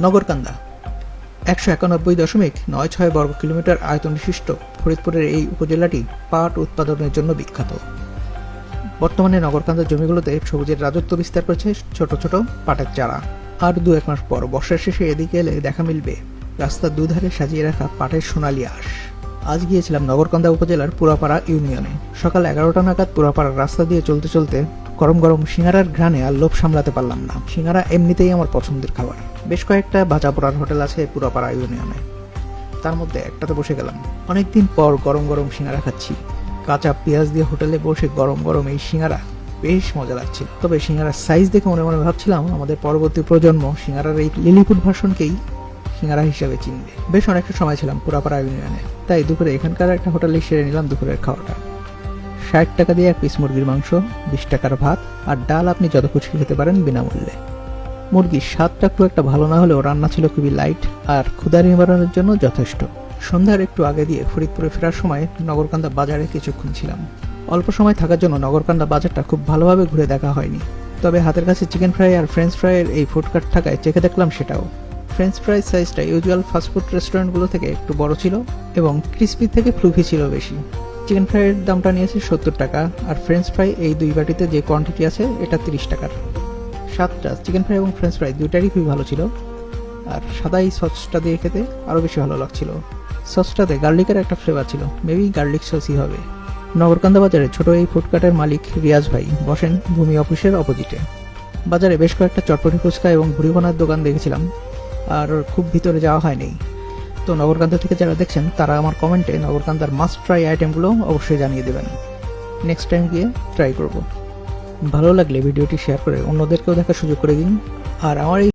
নগরকান্দা ১৯১.৯৬ বর্গ কিলোমিটার আয়তন বিশিষ্ট ফরিদপুরের এই উপজেলাটি পাট উৎপাদনের জন্য বিখ্যাত। বর্তমানে নগরকান্দার জমিগুলোতে সবুজের রাজত্ব বিস্তার করেছে ছোট ছোট পাটের চারা। আর ২-১ মাস পর বর্ষার শেষে এদিকে এলে দেখা মিলবে রাস্তার দুধারে সাজিয়ে রাখা পাটের সোনালী আঁশ। আজ গিয়েছিলাম নগরকান্দা উপজেলার পুরাপাড়া ইউনিয়নে। সকাল ১১টা নাগাদ পুরাপাড়ার রাস্তা দিয়ে চলতে চলতে গরম গরম সিঙ্গারার ঘ্রাণে আর লোভ সামলাতে পারলাম না। সিঙ্গারা এমনিতেই আমার পছন্দের খাবার। বেশ কয়েকটা ভাজা পোড়ার হোটেল আছে পুরাপাড়া ইউনিয়নে, তার মধ্যে একটাতে বসে গেলাম। অনেকদিন পর গরম গরম সিঙ্গারা খাচ্ছি। কাঁচা পেঁয়াজ দিয়ে হোটেলে বসে গরম গরম এই সিঙ্গারা বেশ মজা লাগছিল। তবে সিঙ্গারার সাইজ দেখে মনে মনে ভাবছিলাম আমাদের পরবর্তী প্রজন্ম সিঙ্গারার এই লিলিপুট ভার্সনকেই সিঙ্গারা হিসেবে চিনবে। বেশ অনেকটা সময় ছিলাম পুরাপাড়া ইউনিয়নে, তাই দুপুরে এখানকার একটা হোটেলে সেরে নিলাম দুপুরের খাওয়াটা। ৬০ টাকা দিয়ে ১ পিস মুরগির মাংস, ২০ টাকার ভাত আর ডাল আপনি যত খুশি খেতে পারেন বিনামূল্যে। মুরগির স্বাদটা খুব একটা ভালো না হলেও রান্না ছিল খুবই লাইট আর ক্ষুধা নিবারণের জন্য যথেষ্ট। সন্ধ্যার একটু আগে দিয়ে ফরিদপুরে ফেরার সময় নগরকান্দা বাজারে কিছুক্ষণ ছিলাম। অল্প সময় থাকার জন্য নগরকান্দা বাজারটা খুব ভালোভাবে ঘুরে দেখা হয়নি, তবে হাতের কাছে চিকেন ফ্রাই আর ফ্রেঞ্চ ফ্রাইয়ের এই ফুডকার্ট থাকায় চেখে দেখলাম সেটাও। ফ্রেঞ্চ ফ্রাই সাইজটা ইউজুয়াল ফাস্টফুড রেস্টুরেন্টগুলো থেকে একটু বড় ছিল এবং ক্রিসপি থেকে ফ্লুফি ছিল বেশি। চিকেন ফ্রাইয়ের দামটা নিয়েছে ৭০ টাকা আর ফ্রেঞ্চ ফ্রাই এই দুই বাটিতে যে কোয়ান্টিটি আছে এটা ৩০ টাকার। স্বাদটা চিকেন ফ্রাই এবং ফ্রেঞ্চ ফ্রাই দুইটারই খুবই ভালো ছিল, আর সাদা এই সসটা দিয়ে খেতে আরও বেশি ভালো লাগছিল। সসটাতে গার্লিকের একটা ফ্লেভার ছিল, মেবি গার্লিক সসই হবে। নগরকান্দা বাজারে ছোট এই ফুডকার্টের মালিক রিয়াজ ভাই বসেন ভূমি অফিসের অপোজিটে। বাজারে বেশ কয়েকটা চটপটি ফুচকা এবং ভুড়িভোনার দোকান দেখেছিলাম, আর খুব ভিতরে যাওয়া হয়নি। তো নগরকান্দা থেকে যারা দেখছেন তারা আমার কমেন্টে নগরকান্দার মাস্ট ট্রাই আইটেমগুলো অবশ্যই জানিয়ে দেবেন। নেক্সট টাইম গিয়ে ট্রাই করব। ভালো লাগলে ভিডিওটি শেয়ার করে অন্যদেরকেও দেখার সুযোগ করে দিন। আর আমার এই